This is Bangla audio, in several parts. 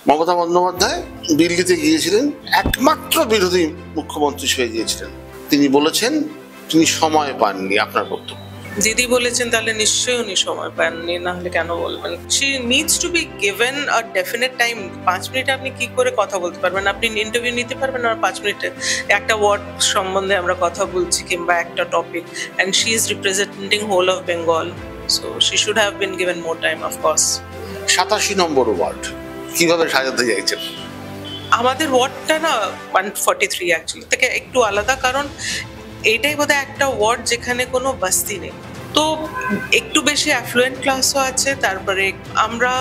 মমতা বন্দ্যোপাধ্যায় দিল্লিতে গিয়েছিলেন, একমাত্র বিরোধী মুখ্যমন্ত্রী হয়ে গিয়েছিলেন। তিনি বলেছেন তিনি সময় পাননি। আপনার বক্তব্য? দিদি বলেছেন তাহলে নিশ্চয়ই উনি সময় পাননি, না হলে কেন বলবেন? She needs to be given a definite time. 5 মিনিটে আপনি কি করে কথা বলতে পারবেন? আপনি ইন্টারভিউ নিতে পারবেন আর 5 মিনিটে একটা ওয়ার্ড সম্বন্ধে আমরা কথা বলছি কিংবা একটা topic, and she is representing whole of Bengal, so she should have been given more time, of course. 87 number ward কিভাবে সাজাতে চাইছেন? আমাদের ওয়ার্ডটা না 143 অ্যাকচুয়ালি থেকে একটু আলাদা, কারণ এইটাই বোধহয় একটা ওয়ার্ড যেখানে কোনো বস্তি নেই, তো একটু বেশি অ্যাফ্লুয়েন্ট ক্লাসও আছে। তারপরে আমরা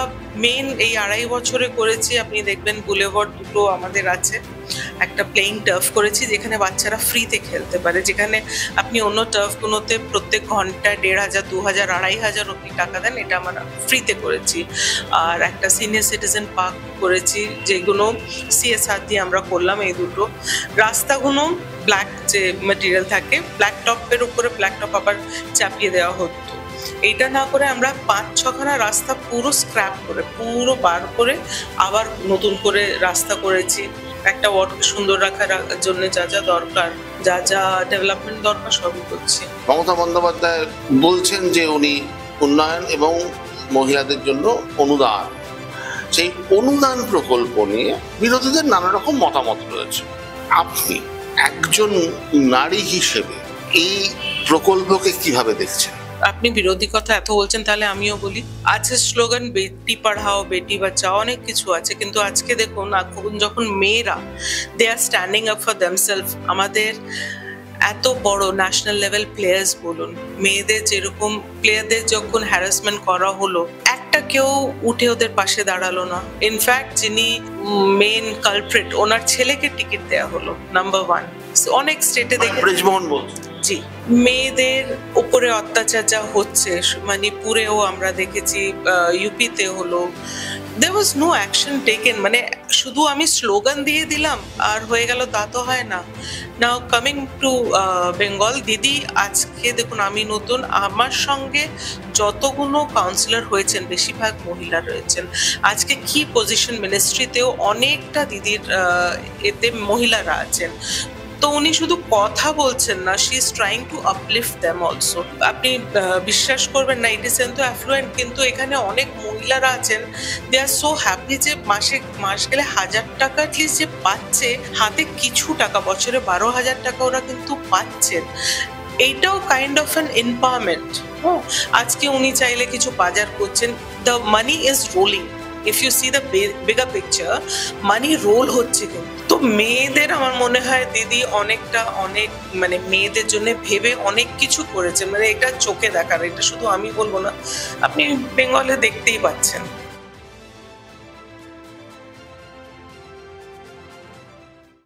মেন এই 2.5 বছরে করেছি, আপনি দেখবেন বুলেভার্ড দুটো আমাদের আছে, একটা প্লেইং টার্ফ করেছি যেখানে বাচ্চারা ফ্রিতে খেলতে পারে, যেখানে আপনি অন্য টার্ফগুলোতে প্রত্যেক ঘন্টায় 1,500, 2,000, 2,500 অব্দি টাকা দেন, এটা আমরা ফ্রিতে করেছি। আর একটা সিনিয়র সিটিজেন পার্ক করেছি, যেগুলো CSR দিয়ে আমরা করলাম। এই দুটো রাস্তাগুলো ব্ল্যাক যে ম্যাটেরিয়াল থাকে, ব্ল্যাক টপের উপরে ব্ল্যাক টপ আবার চাপিয়ে দেওয়া হতো, এইটা না করে আমরা 5-6খানা রাস্তা পুরো স্ক্র্যাপ করে, পুরো বার করে আবার নতুন করে রাস্তা করেছি। একটা ওয়ার্ডকে সুন্দর রাখার জন্য যা যা দরকার, যা যা ডেভেলপমেন্ট দরকার সবই করছি। মমতা বন্দ্যোপাধ্যায় বলছেন যে উনি উন্নয়ন এবং মহিলাদের জন্য অনুদান, সেই অনুদান প্রকল্প নিয়ে বিরোধীদের নানা রকম মতামত রয়েছে। আপনি একজন নারী হিসেবে এই প্রকল্পকে কিভাবে দেখছেন? আপনি বিরোধী কথা এত বলছেন, তাহলে আমিও বলি। আছে স্লোগান বেটি পড়াও বেটি বাঁচাও, অনেক কিছু আছে, কিন্তু আজকে দেখুন এখন যখন মেয়েরা দে আর স্ট্যান্ডিং আপ ফর দেমসেলফ, আমাদের এত বড় ন্যাশনাল লেভেল প্লেয়ার্স বলুন, মেয়েদের যেরকম প্লেয়ারদের যখন হ্যারাসমেন্ট করা হলো, একটা কেউ উঠে ওদের পাশে দাঁড়ালো না। ইনফ্যাক্ট যিনি মেন কালপ্রিট, ওনার ছেলেকে টিকিট দেওয়া হলো, নাম্বার 1। অনেক স্টেটে দেখে জি মেয়েদের উপরে অত্যাচার যা হচ্ছে, মণিপুরেও আমরা দেখেছি, ইউপিতে হলো, there was no action taken। মানে শুধু আমি স্লোগান দিয়ে দিলাম আর হয়ে গেল তা তো হয় না। নাও কামিং টু বেঙ্গল, দিদি আজকে দেখুন আমি নতুন, আমার সঙ্গে যতগুলো কাউন্সিলর হয়েছেন বেশিরভাগ মহিলা রয়েছেন। আজকে কি পজিশন মিনিস্ট্রিতেও অনেকটা দিদির এতে মহিলারা আছেন, তো উনি শুধু কথা বলছেন না, she is trying to uplift them also. আপনি বিশ্বাস করবেন না, 80% তো অ্যাফ্লুয়েন্ট, কিন্তু এখানে অনেক মহিলারা আছেন, দে আর সো হ্যাপি যে মাস গেলে 1,000 টাকা অ্যাটলিস্ট যে পাচ্ছে, হাতে কিছু টাকা, বছরে 12,000 টাকা ওরা কিন্তু পাচ্ছেন। এইটাও কাইন্ড অফ অ্যান এম্পাওয়ারমেন্ট। আজকে উনি চাইলে কিছু বাজার করছেন, the money is rolling. If you see the bigger picture, money roll হচ্ছে। কিন্তু তো মেয়েদের আমার মনে হয় দিদি অনেক মানে মেয়েদের জন্য ভেবে অনেক কিছু করেছে, মানে এটা চোখে দেখার, এটা শুধু আমি বলবো না, আপনি বেঙ্গলে দেখতেই পাচ্ছেন।